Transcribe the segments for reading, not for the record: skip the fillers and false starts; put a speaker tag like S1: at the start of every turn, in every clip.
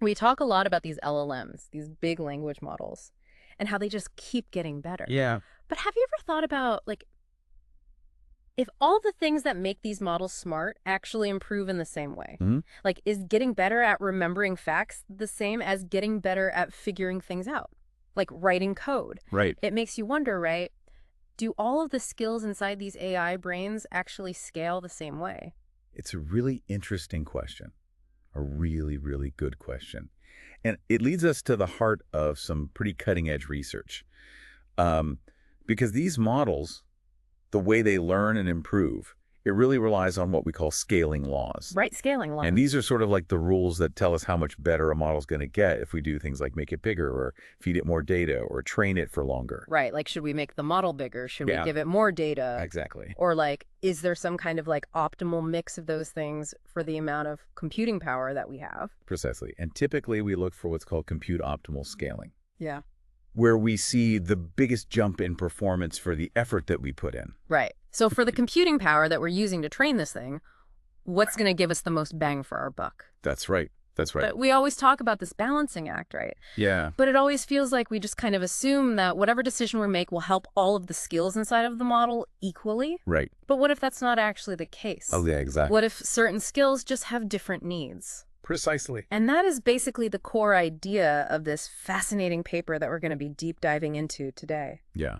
S1: We talk a lot about these LLMs, these big language models, and how they just keep getting better.
S2: Yeah.
S1: But have you ever thought about, like, if all the things that make these models smart actually improve in the same way?
S2: Hmm.
S1: Like, is getting better at remembering facts the same as getting better at figuring things out? Like writing code.
S2: Right.
S1: It makes you wonder, right? Do all of the skills inside these AI brains actually scale the same way?
S2: It's a really interesting question. A really, really good question. And it leads us to the heart of some pretty cutting edge research. Um, because these models, the way they learn and improve, it really relies on what we call scaling laws.
S1: Right, scaling laws.
S2: And these are sort of like the rules that tell us how much better a model's going to get if we do things like make it bigger or feed it more data or train it for longer.
S1: Right, like should we make the model bigger? Should we
S2: Yeah.
S1: give it more data?
S2: Exactly.
S1: Or like, is there some kind of like optimal mix of those things for the amount of computing power that we have?
S2: Precisely. And typically we look for what's called compute optimal scaling,
S1: Yeah.
S2: where we see the biggest jump in performance for the effort that we put in.
S1: Right. So for the computing power that we're using to train this thing, what's going to give us the most bang for our buck?
S2: That's right. That's right.
S1: But we always talk about this balancing act, right?
S2: Yeah.
S1: But it always feels like we just kind of assume that whatever decision we make will help all of the skills inside of the model equally.
S2: Right.
S1: But what if that's not actually the case?
S2: Oh, yeah, exactly.
S1: What if certain skills just have different needs?
S2: Precisely.
S1: And that is basically the core idea of this fascinating paper that we're going to be deep diving into today.
S2: Yeah.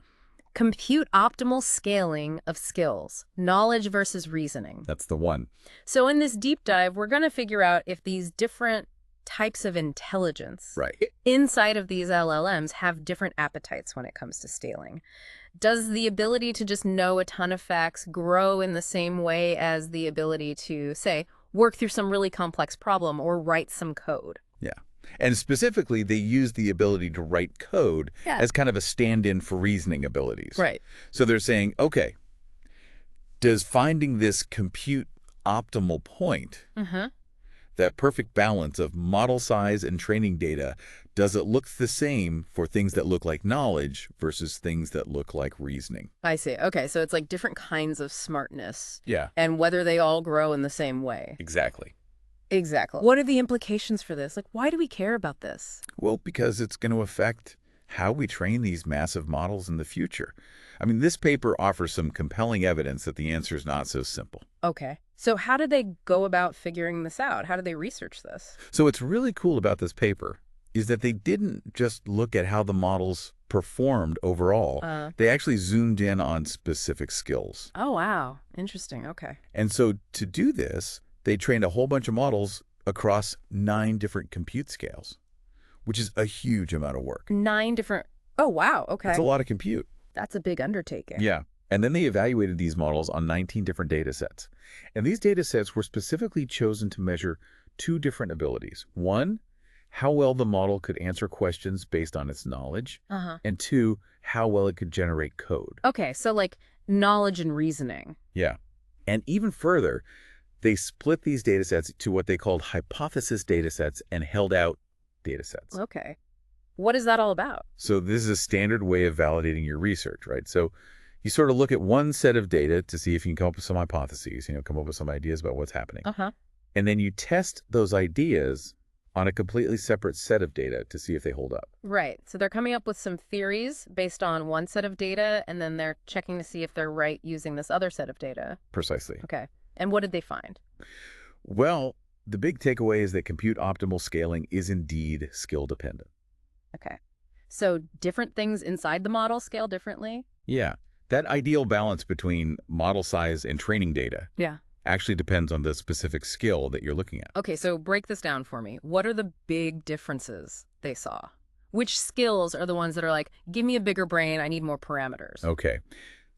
S1: Compute optimal scaling of skills, knowledge versus reasoning.
S2: That's the one.
S1: So in this deep dive, we're going to figure out if these different types of intelligence
S2: Right.
S1: inside of these LLMs have different appetites when it comes to scaling. Does the ability to just know a ton of facts grow in the same way as the ability to, say, work through some really complex problem or write some code?
S2: Yeah. And specifically, they use the ability to write code
S1: Yeah.
S2: as kind of a stand-in for reasoning abilities.
S1: Right.
S2: So they're saying, okay, does finding this compute optimal point,
S1: Mm-hmm.
S2: that perfect balance of model size and training data, does it look the same for things that look like knowledge versus things that look like reasoning?
S1: I see. Okay, so it's like different kinds of smartness
S2: Yeah,
S1: and whether they all grow in the same way.
S2: exactly.
S1: Exactly. What are the implications for this? Like, why do we care about this?
S2: Well, because it's going to affect how we train these massive models in the future. I mean, this paper offers some compelling evidence that the answer is not so simple.
S1: Okay. So how did they go about figuring this out? How did they research this?
S2: So what's really cool about this paper is that they didn't just look at how the models performed overall. They actually zoomed in on specific skills.
S1: Oh, wow. Interesting. Okay.
S2: And so to do this, they trained a whole bunch of models across 9 different compute scales, which is a huge amount of work.
S1: 9 different... Oh, wow. Okay.
S2: It's a lot of compute.
S1: That's a big undertaking.
S2: Yeah. And then they evaluated these models on 19 different data sets. And these data sets were specifically chosen to measure 2 different abilities. 1, how well the model could answer questions based on its knowledge.
S1: Uh-huh.
S2: And 2, how well it could generate code.
S1: Okay, so like knowledge and reasoning.
S2: Yeah. And even further, they split these data sets to what they called hypothesis data sets and held out data sets.
S1: Okay. What is that all about?
S2: So this is a standard way of validating your research, right? So you sort of look at one set of data to see if you can come up with some hypotheses, come up with some ideas about what's happening.
S1: Uh-huh.
S2: And then you test those ideas on a completely separate set of data to see if they hold up.
S1: Right. So they're coming up with some theories based on one set of data, and then they're checking to see if they're right using this other set of data.
S2: Precisely.
S1: Okay. And what did they find?
S2: Well, the big takeaway is that compute optimal scaling is indeed skill dependent.
S1: Okay. So different things inside the model scale differently?
S2: Yeah. That ideal balance between model size and training data
S1: Yeah.
S2: actually depends on the specific skill that you're looking at.
S1: Okay, so break this down for me. What are the big differences they saw? Which skills are the ones that are like, give me a bigger brain, I need more parameters?
S2: Okay.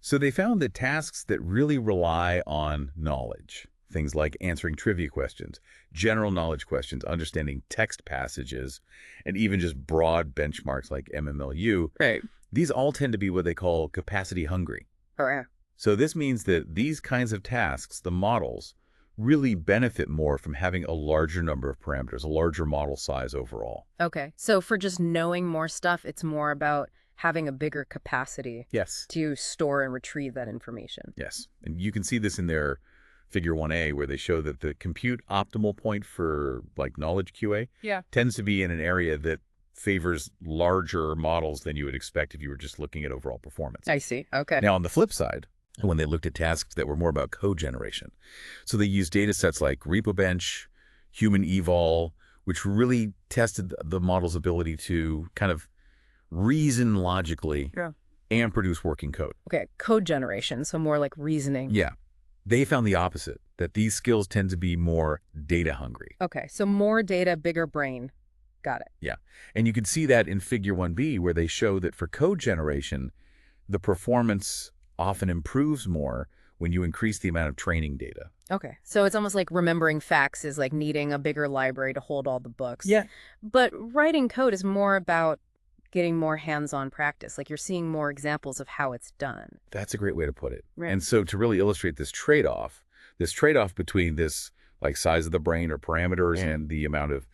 S2: So they found that tasks that really rely on knowledge, things like answering trivia questions, general knowledge questions, understanding text passages, and even just broad benchmarks like MMLU,
S1: Right.
S2: these all tend to be what they call capacity hungry.
S1: Oh, yeah.
S2: So this means that these kinds of tasks, the models, really benefit more from having a larger number of parameters, a larger model size overall.
S1: Okay, so for just knowing more stuff, it's more about having a bigger capacity
S2: Yes.
S1: to store and retrieve that information.
S2: Yes. And you can see this in their Figure 1A, where they show that the compute optimal point for like knowledge QA
S1: Yeah.
S2: tends to be in an area that favors larger models than you would expect if you were just looking at overall performance.
S1: I see. Okay.
S2: Now, on the flip side, when they looked at tasks that were more about code generation, so they used data sets like RepoBench, Human Eval, which really tested the model's ability to kind of reason logically
S1: Yeah.
S2: and produce working code.
S1: Okay. Code generation. So more like reasoning.
S2: Yeah. They found the opposite, that these skills tend to be more data hungry.
S1: Okay. So more data, bigger brain. Got it.
S2: Yeah. And you can see that in Figure 1B, where they show that for code generation, the performance often improves more when you increase the amount of training data.
S1: Okay. So it's almost like remembering facts is like needing a bigger library to hold all the books.
S2: Yeah.
S1: But writing code is more about getting more hands-on practice. Like you're seeing more examples of how it's done.
S2: That's a great way to put it.
S1: Right.
S2: And so to really illustrate this trade-off between this like size of the brain or parameters and the amount of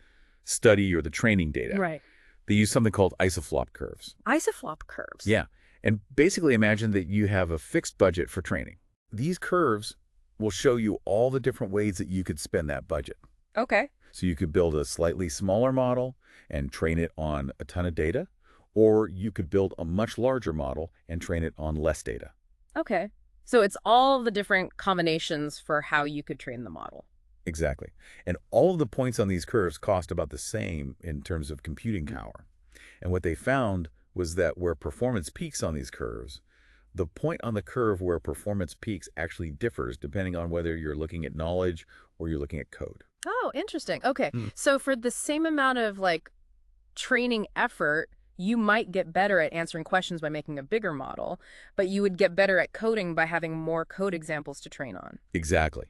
S2: study or the training data,
S1: Right.
S2: they use something called isoflop curves.
S1: Isoflop curves.
S2: Yeah. And basically imagine that you have a fixed budget for training. These curves will show you all the different ways that you could spend that budget.
S1: Okay.
S2: So you could build a slightly smaller model and train it on a ton of data, or you could build a much larger model and train it on less data.
S1: Okay. So it's all the different combinations for how you could train the model.
S2: Exactly. And all of the points on these curves cost about the same in terms of computing power. And what they found was that where performance peaks on these curves, the point on the curve where performance peaks actually differs depending on whether you're looking at knowledge or you're looking at code.
S1: Oh, interesting. Okay.
S2: Mm.
S1: So for the same amount of like training effort, you might get better at answering questions by making a bigger model, but you would get better at coding by having more code examples to train on.
S2: Exactly.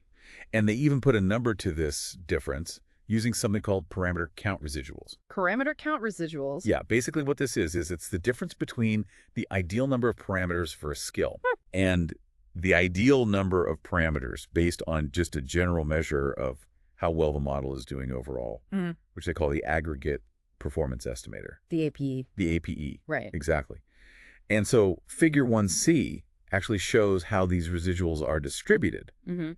S2: And they even put a number to this difference using something called parameter count residuals.
S1: Parameter count residuals.
S2: Yeah, basically what this is it's the difference between the ideal number of parameters for a skill and the ideal number of parameters based on just a general measure of how well the model is doing overall, which they call the aggregate performance estimator.
S1: The APE.
S2: The APE.
S1: Right.
S2: Exactly. And so Figure 1C actually shows how these residuals are distributed.
S1: Mm-hmm.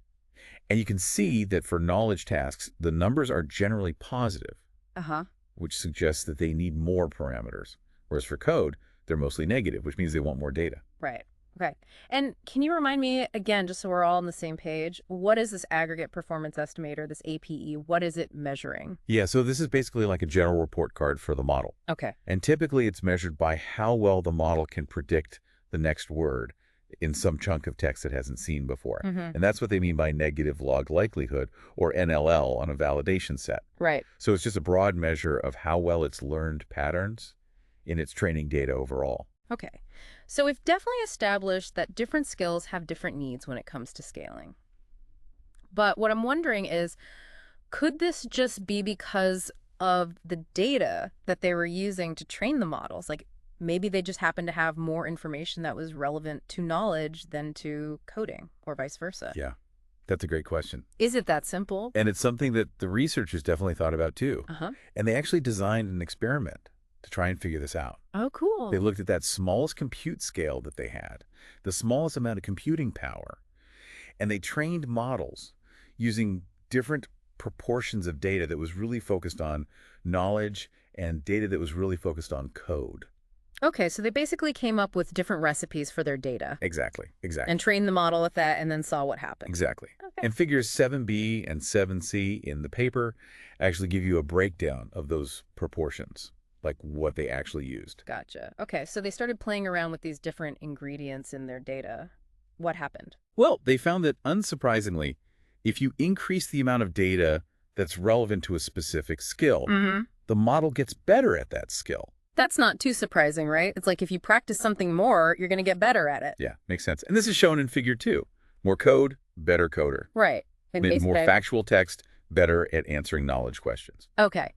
S2: And you can see that for knowledge tasks, the numbers are generally positive,
S1: Uh-huh.
S2: which suggests that they need more parameters. Whereas for code, they're mostly negative, which means they want more data.
S1: Right. Okay. And can you remind me again, just so we're all on the same page, what is this aggregate performance estimator, this APE? What is it measuring?
S2: Yeah, so this is basically like a general report card for the model.
S1: Okay.
S2: And typically it's measured by how well the model can predict the next word in some chunk of text it hasn't seen before.
S1: Mm-hmm.
S2: And that's what they mean by negative log likelihood, or NLL, on a validation set.
S1: Right.
S2: So it's just a broad measure of how well it's learned patterns in its training data overall.
S1: Okay. So we've definitely established that different skills have different needs when it comes to scaling. But what I'm wondering is, could this just be because of the data that they were using to train the models? Like maybe they just happen to have more information that was relevant to knowledge than to coding, or vice versa.
S2: Yeah, that's a great question.
S1: Is it that simple?
S2: And it's something that the researchers definitely thought about too.
S1: Uh-huh.
S2: And they actually designed an experiment to try and figure this out.
S1: Oh, cool.
S2: They looked at that smallest compute scale that they had, the smallest amount of computing power, and they trained models using different proportions of data that was really focused on knowledge and data that was really focused on code.
S1: Okay, so they basically came up with different recipes for their data
S2: Exactly.
S1: and trained the model with that and then saw what happened.
S2: Exactly.
S1: Okay.
S2: And figures 7B and 7C in the paper actually give you a breakdown of those proportions, like what they actually used.
S1: Gotcha. Okay, so they started playing around with these different ingredients in their data. What happened?
S2: Well, they found that, unsurprisingly, if you increase the amount of data that's relevant to a specific skill, the model gets better at that skill.
S1: That's not too surprising, right? It's like if you practice something more, you're going to get better at it.
S2: Yeah, makes sense. And this is shown in Figure 2. More code, better coder.
S1: Right. And
S2: More factual text, better at answering knowledge questions.
S1: Okay.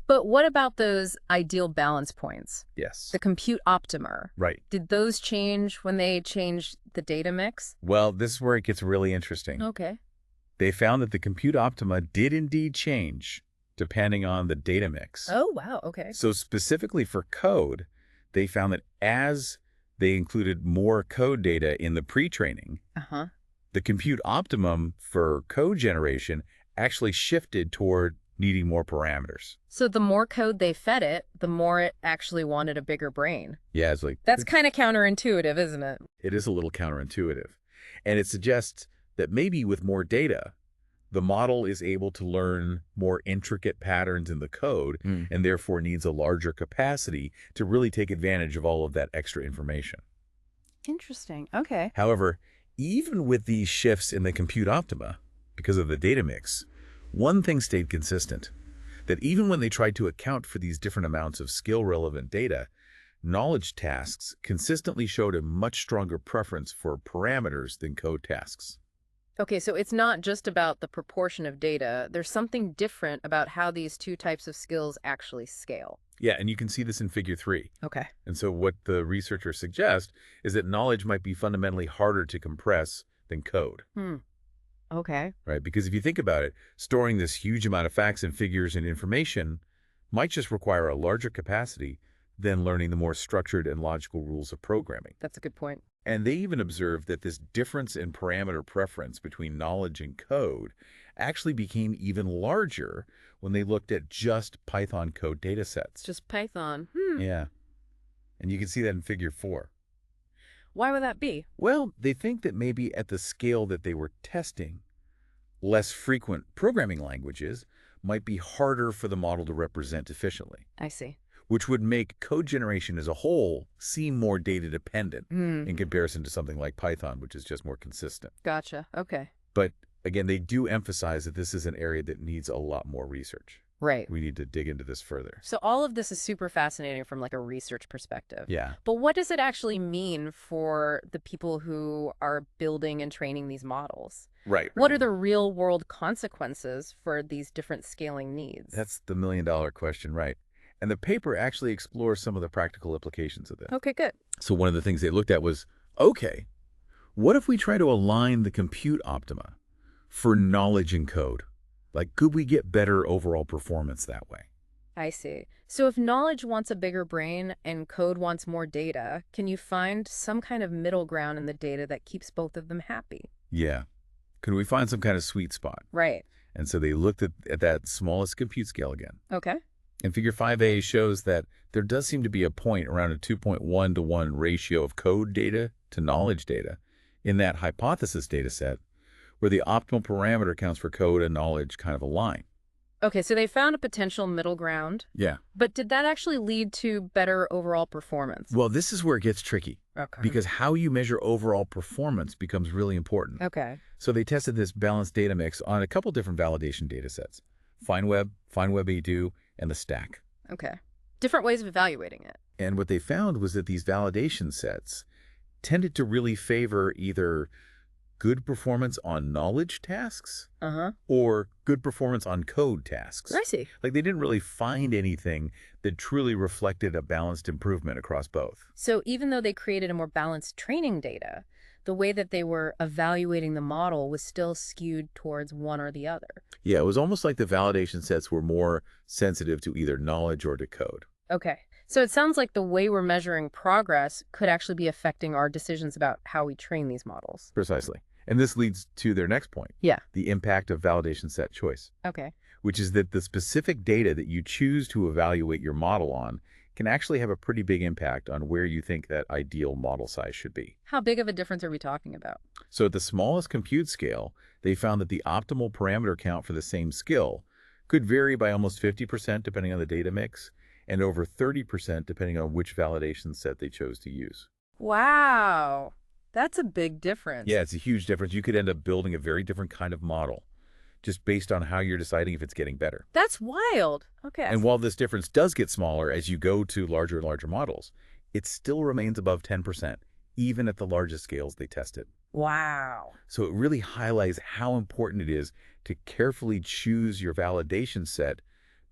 S1: But what about those ideal balance points?
S2: Yes.
S1: The compute optimer.
S2: Right.
S1: Did those change when they changed the data mix?
S2: Well, this is where it gets really interesting.
S1: Okay.
S2: They found that the compute optima did indeed change depending on the data mix.
S1: Oh, wow. Okay.
S2: So specifically for code, they found that as they included more code data in the pre-training,
S1: Uh-huh.
S2: The compute optimum for code generation actually shifted toward needing more parameters.
S1: So the more code they fed it, the more it actually wanted a bigger brain.
S2: Yeah, it's like,
S1: That's kind of counterintuitive, isn't it?
S2: it is a little counterintuitive. And it suggests that maybe with more data, the model is able to learn more intricate patterns in the code and therefore needs a larger capacity to really take advantage of all of that extra information.
S1: Interesting. Okay.
S2: However, even with these shifts in the compute optima, because of the data mix, one thing stayed consistent, that even when they tried to account for these different amounts of skill-relevant data, knowledge tasks consistently showed a much stronger preference for parameters than code tasks.
S1: Okay, so it's not just about the proportion of data. There's something different about how these two types of skills actually scale.
S2: Yeah, and you can see this in Figure 3.
S1: Okay.
S2: And so what the researchers suggest is that knowledge might be fundamentally harder to compress than code,
S1: Okay.
S2: right? Because if you think about it, storing this huge amount of facts and figures and information might just require a larger capacity than learning the more structured and logical rules of programming.
S1: That's a good point.
S2: And they even observed that this difference in parameter preference between knowledge and code actually became even larger when they looked at just Python code data sets.
S1: Just Python.
S2: Yeah. And you can see that in Figure 4.
S1: Why would that be?
S2: Well, they think that maybe at the scale that they were testing, less frequent programming languages might be harder for the model to represent efficiently,
S1: I see.
S2: which would make code generation as a whole seem more data dependent in comparison to something like Python, which is just more consistent.
S1: Gotcha. Okay.
S2: But again, they do emphasize that this is an area that needs a lot more research.
S1: Right.
S2: We need to dig into this further.
S1: So all of this is super fascinating from like a research perspective.
S2: Yeah.
S1: But what does it actually mean for the people who are building and training these models?
S2: Right.
S1: What are the real world consequences for these different scaling needs?
S2: That's the million-dollar question, right? And the paper actually explores some of the practical implications of this.
S1: Okay, good.
S2: So one of the things they looked at was, okay, what if we try to align the compute optima for knowledge and code? Like, could we get better overall performance that way?
S1: I see. So if knowledge wants a bigger brain and code wants more data, can you find some kind of middle ground in the data that keeps both of them happy?
S2: Yeah. Could we find some kind of sweet spot?
S1: Right.
S2: And so they looked at that smallest compute scale again.
S1: Okay.
S2: And Figure 5a shows that there does seem to be a point around a 2.1 to 1 ratio of code data to knowledge data in that hypothesis data set where the optimal parameter counts for code and knowledge kind of align.
S1: Okay, so they found a potential middle ground,
S2: Yeah.
S1: but did that actually lead to better overall performance?
S2: Well, this is where it gets tricky
S1: Okay.
S2: because how you measure overall performance becomes really important.
S1: Okay.
S2: So they tested this balanced data mix on a couple different validation data sets, FineWeb, FineWeb-A2, and the stack.
S1: Okay. Different ways of evaluating it.
S2: And what they found was that these validation sets tended to really favor either good performance on knowledge tasks or good performance on code tasks.
S1: I see.
S2: Like they didn't really find anything that truly reflected a balanced improvement across both.
S1: So even though they created a more balanced training data, the way that they were evaluating the model was still skewed towards one or the other.
S2: Yeah, it was almost like the validation sets were more sensitive to either knowledge or to code.
S1: Okay. So it sounds like the way we're measuring progress could actually be affecting our decisions about how we train these models.
S2: Precisely. And this leads to their next point.
S1: Yeah.
S2: The impact of validation set choice,
S1: Okay.
S2: which is that the specific data that you choose to evaluate your model on can actually have a pretty big impact on where you think that ideal model size should be.
S1: How big of a difference are we talking about?
S2: So at the smallest compute scale, they found that the optimal parameter count for the same skill could vary by almost 50% depending on the data mix, and over 30% depending on which validation set they chose to use.
S1: Wow. That's a big difference.
S2: Yeah, it's a huge difference. You could end up building a very different kind of model just based on how you're deciding if it's getting better.
S1: That's wild. Okay.
S2: And while this difference does get smaller as you go to larger and larger models, it still remains above 10%, even at the largest scales they tested.
S1: Wow.
S2: So it really highlights how important it is to carefully choose your validation set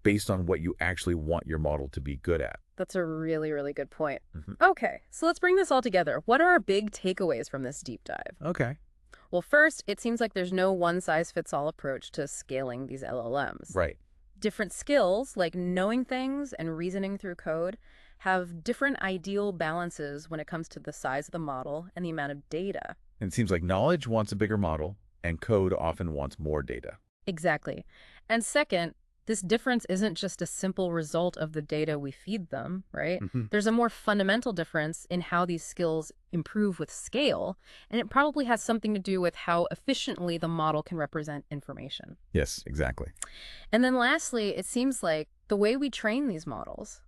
S2: based on what you actually want your model to be good at.
S1: That's a really, really good point. Okay, so let's bring this all together. What are our big takeaways from this deep dive?
S2: Okay.
S1: Well, first, it seems like there's no one-size-fits-all approach to scaling these LLMs.
S2: Right.
S1: Different skills, like knowing things and reasoning through code, have different ideal balances when it comes to the size of the model and the amount of data.
S2: And it seems like knowledge wants a bigger model, and code often wants more data.
S1: Exactly. And second, this difference isn't just a simple result of the data we feed them, right?
S2: Hmm.
S1: There's a more fundamental difference in how these skills improve with scale, and it probably has something to do with how efficiently the model can represent information.
S2: Yes, exactly.
S1: And then lastly, it seems like the way we train these models,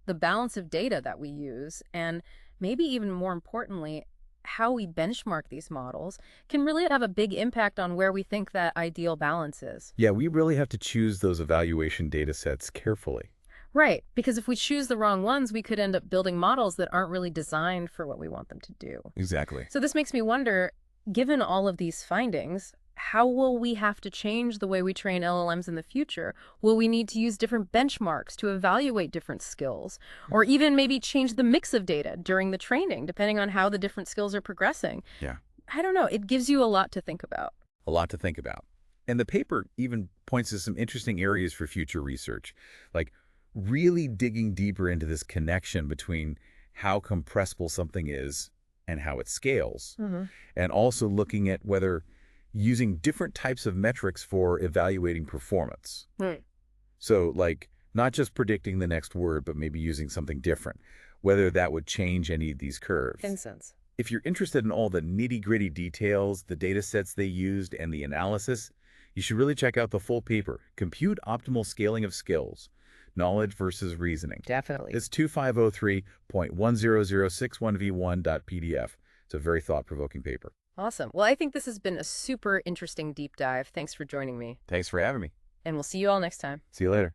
S1: the balance of data that we use, and maybe even more importantly, how we benchmark these models can really have a big impact on where we think that ideal balance is.
S2: Yeah, we really have to choose those evaluation data sets carefully.
S1: Right, because if we choose the wrong ones, we could end up building models that aren't really designed for what we want them to do.
S2: Exactly.
S1: So this makes me wonder, given all of these findings, how will we have to change the way we train LLMs in the future? Will we need to use different benchmarks to evaluate different skills? Or even maybe change the mix of data during the training, depending on how the different skills are progressing?
S2: Yeah,
S1: I don't know. It gives you a lot to think about.
S2: a lot to think about. And the paper even points to some interesting areas for future research, like really digging deeper into this connection between how compressible something is and how it scales, and also looking at whether using different types of metrics for evaluating performance.
S1: Right.
S2: So, like, not just predicting the next word, but maybe using something different, whether that would change any of these curves.
S1: Sense.
S2: If you're interested in all the nitty-gritty details, the data sets they used, and the analysis, you should really check out the full paper, Compute Optimal Scaling of Skills, Knowledge versus Reasoning.
S1: Definitely.
S2: It's 2503.10061v1.pdf. It's a very thought-provoking paper.
S1: Awesome. Well, I think this has been a super interesting deep dive. Thanks for joining me.
S2: Thanks for having me.
S1: And we'll see you all next time.
S2: See you later.